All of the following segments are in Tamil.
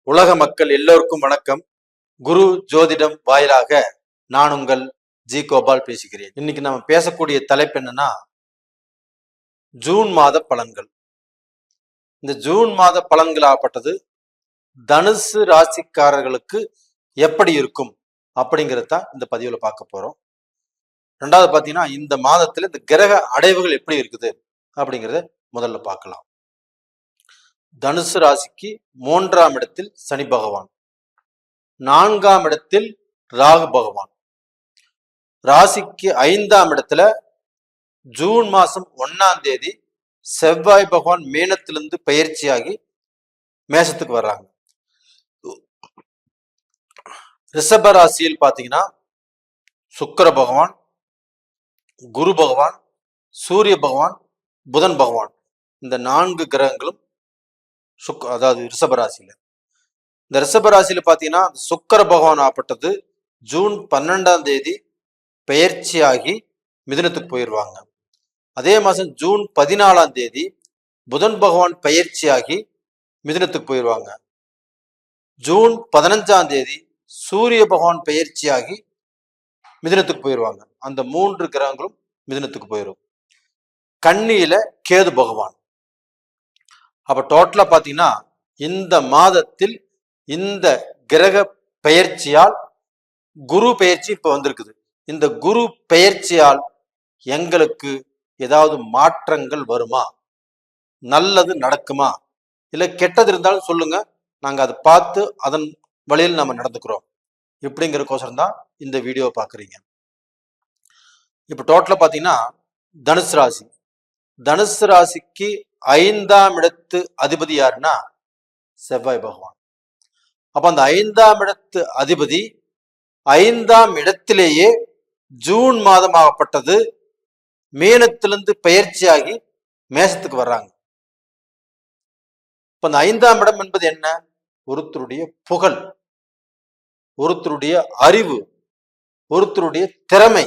உலக மக்கள் எல்லோருக்கும் வணக்கம். குரு ஜோதிடம் வாயிலாக நான் உங்கள் ஜி கோபால் பேசுகிறேன். இன்னைக்கு நம்ம பேசக்கூடிய தலைப்பு என்னன்னா, ஜூன் மாத பலன்கள். இந்த ஜூன் மாத பலன்களாகப்பட்டது தனுசு ராசிக்காரர்களுக்கு எப்படி இருக்கும் அப்படிங்கிறது தான் இந்த பதிவுல பார்க்க போறோம். ரெண்டாவது பார்த்தீங்கன்னா, இந்த மாதத்துல இந்த கிரக அடைவுகள் எப்படி இருக்குது அப்படிங்கிறத முதல்ல பார்க்கலாம். தனுசு ராசிக்கு 3ஆம் இடத்தில் சனி பகவான், 4ஆம் இடத்தில் ராகு பகவான், ராசிக்கு 5ஆம் இடத்துல ஜூன் மாசம் 1ஆம் தேதி செவ்வாய் பகவான் மீனத்திலிருந்து பயிற்சியாகி மேசத்துக்கு வர்றாங்க. ரிஷப ராசியில் பாத்தீங்கன்னா சுக்கிர பகவான், குரு பகவான், சூரிய பகவான், புதன் பகவான், இந்த 4 கிரகங்களும் அதாவது ரிஷபராசியில. இந்த ரிஷபராசியில பாத்தீங்கன்னா சுக்கிர பகவான் ஆப்பட்டது ஜூன் 12ஆம் தேதி பெயர்ச்சியாகி மிதுனத்துக்கு போயிடுவாங்க. அதே மாசம் ஜூன் 14ஆம் தேதி புதன் பகவான் பயிற்சியாகி மிதுனத்துக்கு போயிடுவாங்க. ஜூன் 15ஆம் தேதி சூரிய பகவான் பயிற்சியாகி மிதுனத்துக்கு போயிடுவாங்க. அந்த 3 கிரகங்களும் மிதுனத்துக்கு போயிடும். கன்னியில கேது பகவான். அப்ப டோட்டலா பாத்தீங்கன்னா இந்த மாதத்தில் இந்த கிரக பெயர்ச்சியால் குரு பெயர்ச்சி இப்ப வந்திருக்குது. இந்த குரு பெயர்ச்சியால் எங்களுக்கு ஏதாவது மாற்றங்கள் வருமா, நல்லது நடக்குமா, இல்ல கெட்டது இருந்தாலும் சொல்லுங்க, நாங்க அதை பார்த்து அதன் வழியில் நம்ம நடந்துக்கிறோம் இப்படிங்கிறக்கோசரம் தான் இந்த வீடியோ பாக்குறீங்க. இப்ப டோட்டலா பாத்தீங்கன்னா தனுசு ராசி, தனுசு ராசிக்கு 5ஆம் இடத்து அதிபதி யாருன்னா செவ்வாய் பகவான். அப்ப அந்த 5ஆம் இடத்து அதிபதி 5ஆம் இடத்திலேயே ஜூன் மாதம் ஆகப்பட்டது மீனத்திலிருந்து பயிற்சியாகி மேசத்துக்கு வர்றாங்க. இப்ப அந்த 5ஆம் இடம் என்பது என்ன? ஒருத்தருடைய புகழ், ஒருத்தருடைய அறிவு, ஒருத்தருடைய திறமை,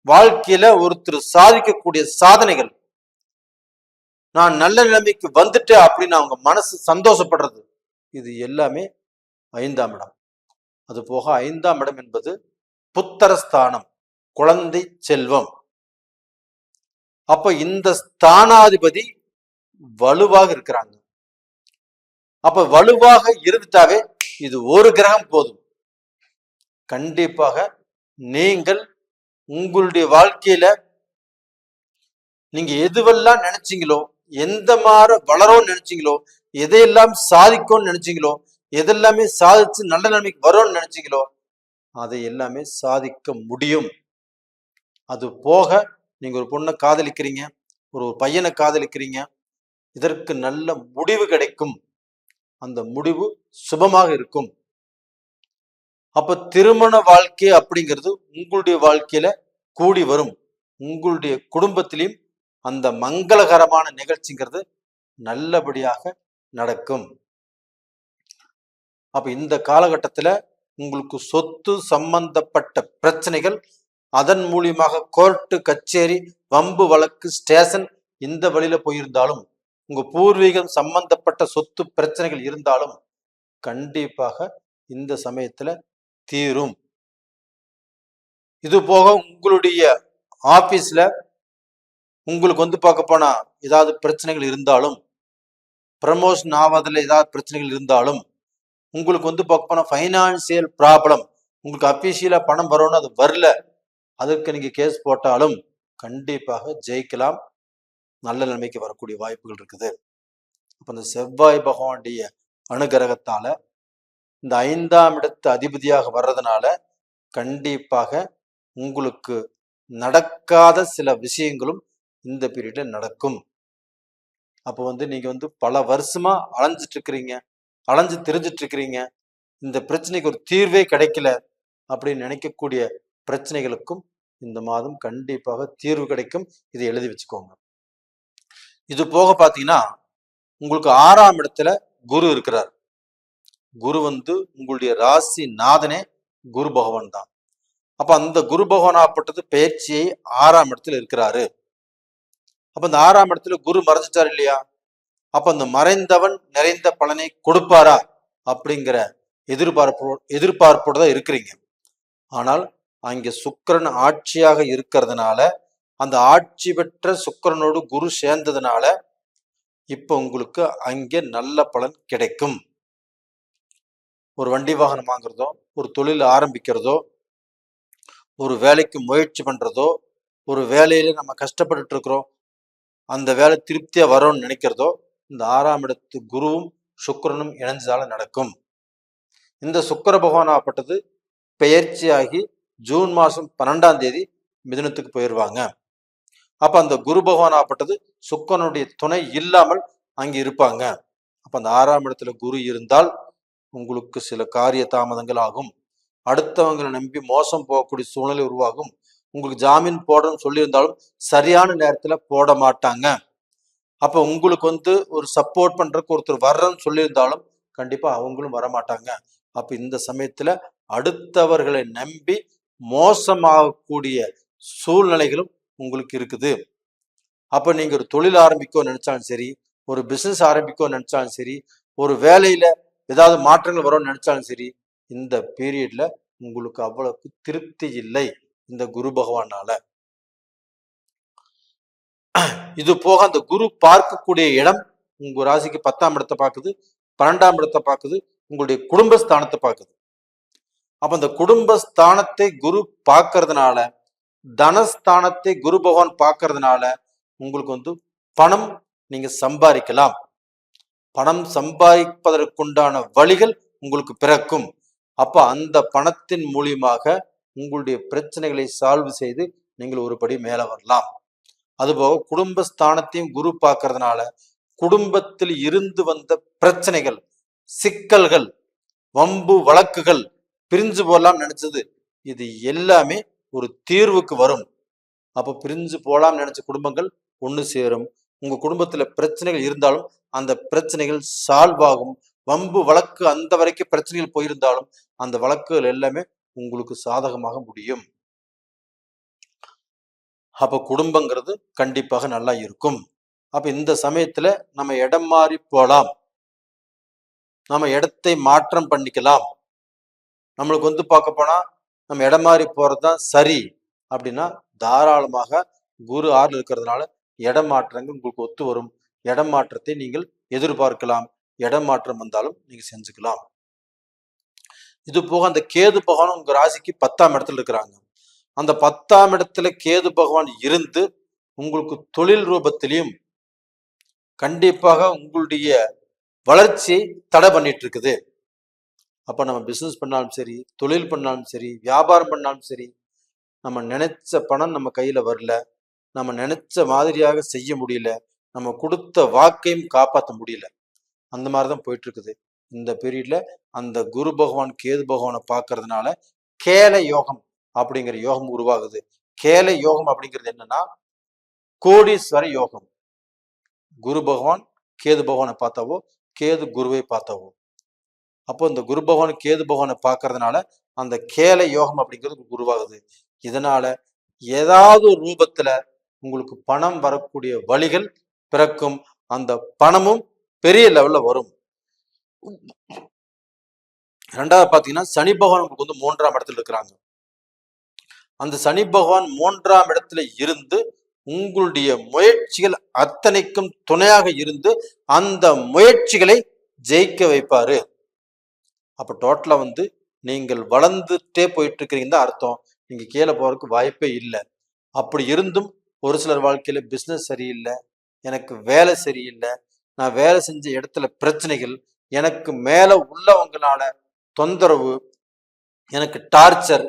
வாழ்க்கையில ஒருத்தர் சாதிக்கக்கூடிய சாதனைகள், நான் நல்ல நிலைமைக்கு வந்துட்டேன் அப்படின்னு அவங்க மனசு சந்தோஷப்படுறது, இது எல்லாமே 5ஆம் இடம். அது போக 5ஆம் இடம் என்பது புத்தரஸ்தானம், குழந்தை செல்வம். அப்ப இந்த ஸ்தானாதிபதி வலுவாக இருக்கிறாங்க. அப்ப வலுவாக இருந்துட்டாவே இது ஒரு கிரகம் போதும். கண்டிப்பாக நீங்கள் உங்களுடைய வாழ்க்கையில நீங்க எதுவெல்லாம் நினைச்சீங்களோ, எந்த மாதிரி வளரோன்னு நினைச்சீங்களோ, எதையெல்லாம் சாதிக்கும்னு நினைச்சீங்களோ, எதெல்லாமே சாதிச்சு நல்ல நிலைமைக்கு வரும்னு நினைச்சீங்களோ, அதை எல்லாமே சாதிக்க முடியும். அது போக நீங்க ஒரு பொண்ணை காதலிக்கிறீங்க, ஒரு பையனை காதலிக்கிறீங்க, இதற்கு நல்ல முடிவு கிடைக்கும். அந்த முடிவு சுபமாக இருக்கும். அப்ப திருமண வாழ்க்கை அப்படிங்கிறது உங்களுடைய வாழ்க்கையில கூடி வரும். உங்களுடைய குடும்பத்திலையும் அந்த மங்களகரமான நிகழ்ச்சிங்கிறது நல்லபடியாக நடக்கும். அப்ப இந்த காலகட்டத்துல உங்களுக்கு சொத்து சம்பந்தப்பட்ட பிரச்சனைகள், அதன் மூலியமாக கோர்ட்டு கச்சேரி வம்பு வழக்கு ஸ்டேஷன் இந்த வழியில போயிருந்தாலும், உங்க பூர்வீகம் சம்பந்தப்பட்ட சொத்து பிரச்சனைகள் இருந்தாலும் கண்டிப்பாக இந்த சமயத்துல தீரும். இது போக உங்களுடைய ஆபீஸ்ல உங்களுக்கு பார்க்க போனா ஏதாவது பிரச்சனைகள் இருந்தாலும், ப்ரமோஷன் ஆவதில் ஏதாவது பிரச்சனைகள் இருந்தாலும், உங்களுக்கு பார்க்க போனா ஃபைனான்சியல் ப்ராப்ளம், உங்களுக்கு அபிஷியலா பணம் வரணும், அது வரல, அதுக்கு நீங்க கேஸ் போட்டாலும் கண்டிப்பாக ஜெயிக்கலாம். நல்ல நிலைமைக்கு வரக்கூடிய வாய்ப்புகள் இருக்குது. அப்ப இந்த செவ்வாய் பகவானுடைய அனுகிரகத்தால இந்த 5ஆம் இடத்து அதிபதியாக வர்றதுனால கண்டிப்பாக உங்களுக்கு நடக்காத சில விஷயங்களும் இந்த பீரியட்ல நடக்கும். அப்போ நீங்க பல வருஷமா அலைஞ்சிட்டு இருக்கிறீங்க, அலைஞ்சு தெரிஞ்சிட்டு இருக்கிறீங்க, இந்த பிரச்சனைக்கு ஒரு தீர்வே கிடைக்கல அப்படின்னு நினைக்கக்கூடிய பிரச்சனைகளுக்கும் இந்த மாதம் கண்டிப்பாக தீர்வு கிடைக்கும். இதை எழுதி வச்சுக்கோங்க. இது போக பாத்தீங்கன்னா உங்களுக்கு 6ஆம் இடத்துல குரு இருக்கிறார். குரு உங்களுடைய ராசி நாதனே குரு பகவான் தான். அப்ப அந்த குரு பகவான் ஆப்பட்டது பயிற்சியை 6ஆம் இடத்துல இருக்கிறாரு. அப்ப இந்த 6ஆம் இடத்துல குரு மறைஞ்சிட்டார் இல்லையா? அப்ப அந்த மறைந்தவன் நிறைந்த பலனை கொடுப்பாரா அப்படிங்கிற எதிர்பார்ப்போடு தான் இருக்கிறீங்க. ஆனால் அங்கே சுக்கிரன் ஆட்சியாக இருக்கிறதுனால, அந்த ஆட்சி பெற்ற சுக்கிரனோடு குரு சேர்ந்ததுனால இப்ப உங்களுக்கு அங்கே நல்ல பலன் கிடைக்கும். ஒரு வண்டி வாகனம் வாங்குறதோ, ஒரு தொழில் ஆரம்பிக்கிறதோ, ஒரு வேலைக்கு முயற்சி பண்றதோ, ஒரு வேலையில நம்ம கஷ்டப்பட்டுட்டு இருக்கிறோம், அந்த வேலை திருப்தியா வரும்னு நினைக்கிறதோ, இந்த 6ஆம் இடத்து குருவும் சுக்கிரனும் இணைஞ்சதால நடக்கும். இந்த சுக்கிர பகவான் ஆப்பட்டது பெயர்ச்சியாகி ஜூன் மாசம் 12ஆம் தேதி மிதுனத்துக்கு போயிடுவாங்க. அப்ப அந்த குரு பகவான் ஆப்பட்டது சுக்கிரனுடைய துணை இல்லாமல் அங்கே இருப்பாங்க. அப்ப அந்த 6ஆம் இடத்துல குரு இருந்தால் உங்களுக்கு சில காரிய தாமதங்கள் ஆகும். அடுத்தவங்களை நம்பி மோசம் போகக்கூடிய சூழ்நிலை உருவாகும். உங்களுக்கு ஜாமீன் போடணும்னு சொல்லியிருந்தாலும் சரியான நேரத்துல போட மாட்டாங்க. அப்ப உங்களுக்கு ஒரு சப்போர்ட் பண்றதுக்கு ஒருத்தர் வர்றன்னு சொல்லியிருந்தாலும் கண்டிப்பா அவங்களும் வரமாட்டாங்க. அப்ப இந்த சமயத்துல அடுத்தவர்களை நம்பி மோசமாகக்கூடிய சூழ்நிலைகளும் உங்களுக்கு இருக்குது. அப்ப நீங்க ஒரு தொழில் ஆரம்பிக்க நினைச்சாலும் சரி, ஒரு பிசினஸ் ஆரம்பிக்க நினைச்சாலும் சரி, ஒரு வேலையில ஏதாவது மாற்றங்கள் வரும்னு நினைச்சாலும் சரி, இந்த பீரியட்ல உங்களுக்கு அவ்வளவுக்கு திருப்தி இல்லை இந்த குரு பகவானால. இது போக அந்த குரு பார்க்கக்கூடிய இடம் உங்க ராசிக்கு 10ஆம் இடத்தை பார்க்குது, 12ஆம் இடத்தை பார்க்குது, உங்களுடைய குடும்பஸ்தானத்தை பார்க்குது. அப்ப அந்த குடும்பஸ்தானத்தை குரு பார்க்கறதுனால, தனஸ்தானத்தை குரு பகவான் பார்க்கறதுனால உங்களுக்கு பணம் நீங்க சம்பாதிக்கலாம். பணம் சம்பாதிப்பதற்குண்டான வழிகள் உங்களுக்கு பிறக்கும். அப்ப அந்த பணத்தின் மூலியமாக உங்களுடைய பிரச்சனைகளை சால்வ் செய்து நீங்கள் ஒருபடி மேல வரலாம். அதுபோக குடும்பஸ்தானத்தையும் குரு பார்க்கறதுனால குடும்பத்தில் இருந்து வந்த பிரச்சனைகள், சிக்கல்கள், வம்பு வழக்குகள், பிரிஞ்சு போலாம் நினைச்சது இது எல்லாமே ஒரு தீர்வுக்கு வரும். அப்ப பிரிஞ்சு போலாம் நினைச்ச குடும்பங்கள் ஒண்ணு சேரும். உங்க குடும்பத்துல பிரச்சனைகள் இருந்தாலும் அந்த பிரச்சனைகள் சால்வ் ஆகும். வம்பு வழக்கு அந்த வரைக்கும் பிரச்சனைகள் போயிருந்தாலும் அந்த வழக்குகள் எல்லாமே உங்களுக்கு சாதகமாக முடியும். அப்ப குடும்பங்கிறது கண்டிப்பாக நல்லா இருக்கும். அப்ப இந்த சமயத்துல நம்ம இடம் மாறி போலாம், நம்ம இடத்தை மாற்றம் பண்ணிக்கலாம். நம்மளுக்கு பார்க்க போனா நம்ம இடம் மாறி போறதுதான் சரி அப்படின்னா தாராளமாக குரு 6 இருக்கிறதுனால இடம் மாற்றங்கள் உங்களுக்கு ஒத்து வரும். இடம் மாற்றத்தை நீங்கள் எதிர்பார்க்கலாம். இடம் மாற்றம் வந்தாலும் நீங்க செஞ்சுக்கலாம். இது போக அந்த கேது பகவான் உங்க ராசிக்கு 10ஆம் இடத்துல இருக்கிறாங்க. அந்த 10ஆம் இடத்துல கேது பகவான் இருந்து உங்களுக்கு தொழில் ரூபத்திலையும் கண்டிப்பாக உங்களுடைய வளர்ச்சியை தடை பண்ணிட்டு இருக்குது. அப்ப நம்ம பிசினஸ் பண்ணாலும் சரி, தொழில் பண்ணாலும் சரி, வியாபாரம் பண்ணாலும் சரி, நம்ம நினைச்ச பணம் நம்ம கையில வரல, நம்ம நினைச்ச மாதிரியாக செய்ய முடியல, நம்ம கொடுத்த வாக்கையும் காப்பாற்ற முடியல, அந்த மாதிரிதான் போயிட்டு இருக்குது. இந்த பீரியட்ல அந்த குரு பகவான் கேது பகவானை பார்க்கறதுனால கேல யோகம் அப்படிங்கிற யோகம் உருவாகுது. கேல யோகம் அப்படிங்கிறது என்னன்னா கோடீஸ்வர யோகம். குரு பகவான் கேது பகவானை பார்த்தாவோ, கேது குருவை பார்த்தாவோ, அப்போ இந்த குரு பகவான் கேது பகவானை பார்க்கறதுனால அந்த கேல யோகம் அப்படிங்கிறது உருவாகுது. இதனால ஏதாவது ஒரு ரூபத்துல உங்களுக்கு பணம் வரக்கூடிய வழிகள் பிறக்கும். அந்த பணமும் பெரிய லெவல்ல வரும். ரெண்டாவது பாத்தீங்கன்னா சனி பகவான் உங்களுக்கு 3ஆம் இடத்துல இருக்கிறாங்க. அந்த சனி பகவான் 3ஆம் இடத்துல இருந்து உங்களுடைய முயற்சிகள் அத்தனைக்கும் துணையாக இருந்து அந்த முயற்சிகளை ஜெயிக்க வைப்பாரு. அப்ப டோட்டலா நீங்கள் வளர்ந்துட்டே போயிட்டு இருக்கிறீங்கன்னு தான் அர்த்தம். நீங்க கீழே போறதுக்கு வாய்ப்பே இல்லை. அப்படி இருந்தும் ஒரு சிலர் வாழ்க்கையில பிசினஸ் சரியில்லை, எனக்கு வேலை சரியில்லை, நான் வேலை செஞ்ச இடத்துல பிரச்சனைகள், எனக்கு மேல உள்ளவங்களால தொந்தரவு, எனக்கு டார்ச்சர்,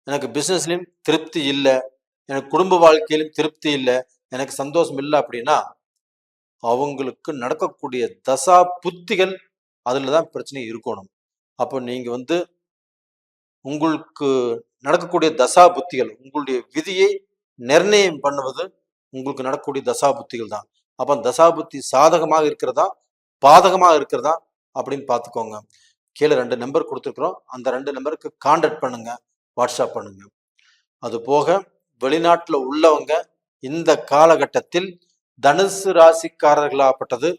எனக்கு பிசினஸ்லயும் திருப்தி இல்லை, எனக்கு குடும்ப வாழ்க்கையிலும் திருப்தி இல்லை, எனக்கு சந்தோஷம் இல்லை அப்படின்னா அவங்களுக்கு நடக்கக்கூடிய தசா புத்திகள் அதுலதான் பிரச்சனை இருக்கணும். அப்போ நீங்க உங்களுக்கு நடக்கக்கூடிய தசா புத்திகள், உங்களுடைய விதியை நிர்ணயம் பண்ணுவது உங்களுக்கு நடக்கக்கூடிய தசா புத்திகள் தான். அப்ப தசா புத்தி சாதகமாக இருக்கிறதா பாதகமாக இருக்கிறதா அப்படின்னு பார்த்துக்கோங்க. கீழே 2 நம்பர் கொடுத்துருக்குறோம். அந்த 2 நம்பருக்கு கான்டாக்ட் பண்ணுங்க, வாட்ஸ்அப் பண்ணுங்க. அது போக வெளிநாட்டுல உள்ளவங்க இந்த காலகட்டத்தில் தனுசு ராசிக்காரர்களாகப்பட்டது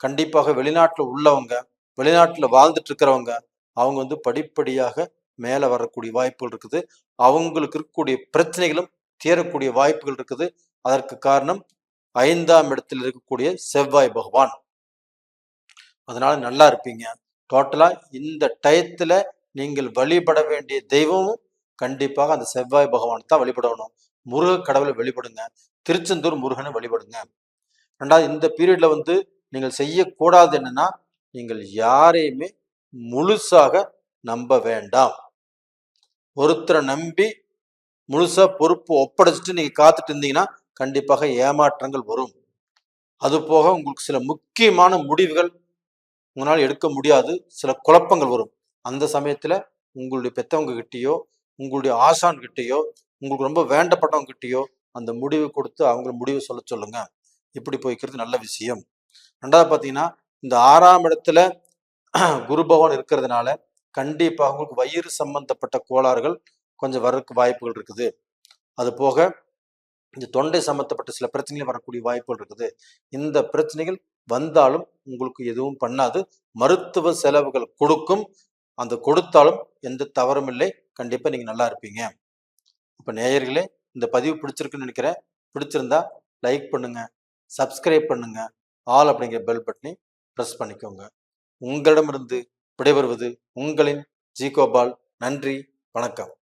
கண்டிப்பாக வெளிநாட்டுல உள்ளவங்க வெளிநாட்டுல வாழ்ந்துட்டு இருக்கிறவங்க அவங்க வந்து படிப்படியாக மேல வரக்கூடிய வாய்ப்புகள் இருக்குது. அவங்களுக்கு இருக்கக்கூடிய பிரச்சனைகளும் தீரக்கூடிய வாய்ப்புகள் இருக்குது. அதற்கு காரணம் 5ஆம் இடத்தில் இருக்கக்கூடிய செவ்வாய் பகவான். அதனால நல்லா இருப்பீங்க. டோட்டலா இந்த டயத்துல நீங்கள் வழிபட வேண்டிய தெய்வமும் கண்டிப்பாக அந்த செவ்வாய் பகவான் தான் வழிபடணும். முருக கடவுளை வழிபடுங்க. திருச்செந்தூர் முருகனை வழிபடுங்க. ரெண்டாவது, இந்த பீரியட்ல வந்து நீங்கள் செய்யக்கூடாது என்னன்னா, நீங்கள் யாரையுமே முழுசாக நம்ப வேண்டாம். ஒருத்தரை நம்பி முழுசா பொறுப்பு ஒப்படைச்சிட்டு நீங்க காத்துட்டு இருந்தீங்கன்னா கண்டிப்பாக ஏமாற்றங்கள் வரும். அது போக உங்களுக்கு சில முக்கியமான முடிவுகள் உங்களால் எடுக்க முடியாது. சில குழப்பங்கள் வரும். அந்த சமயத்துல உங்களுடைய பெத்தவங்க கிட்டயோ, உங்களுடைய ஆசான் கிட்டயோ, உங்களுக்கு ரொம்ப வேண்டப்பட்டவங்க கிட்டயோ அந்த முடிவு கொடுத்து அவங்கள முடிவு சொல்ல சொல்லுங்க. இப்படி போய்க்கிறது நல்ல விஷயம். ரெண்டாவது பார்த்தீங்கன்னா, இந்த 6ஆம் இடத்துல குரு பகவான் இருக்கிறதுனால கண்டிப்பாக உங்களுக்கு வயிறு சம்பந்தப்பட்ட கோளாறுகள் கொஞ்சம் வர்றதுக்கு வாய்ப்புகள் இருக்குது. அது போக இந்த தொண்டை சம்பந்தப்பட்ட சில பிரச்சனைகள் வரக்கூடிய வாய்ப்புகள் இருக்குது. இந்த பிரச்சனைகள் வந்தாலும் உங்களுக்கு எதுவும் பண்ணாது. மருத்துவ செலவுகள் கொடுக்கும். அந்த கொடுத்தாலும் எந்த தவறும் இல்லை. கண்டிப்பா நீங்க நல்லா இருப்பீங்க. அப்ப நேயர்களே, இந்த பதிவு பிடிச்சிருக்குன்னு நினைக்கிறேன். பிடிச்சிருந்தா லைக் பண்ணுங்க, சப்ஸ்கிரைப் பண்ணுங்க, ஆல் அப்படிங்கிற பெல் பட்டனை பிரஸ் பண்ணிக்கோங்க. உங்களிடமிருந்து விடைபெறுவது உங்களின் ஜி கோபால். நன்றி, வணக்கம்.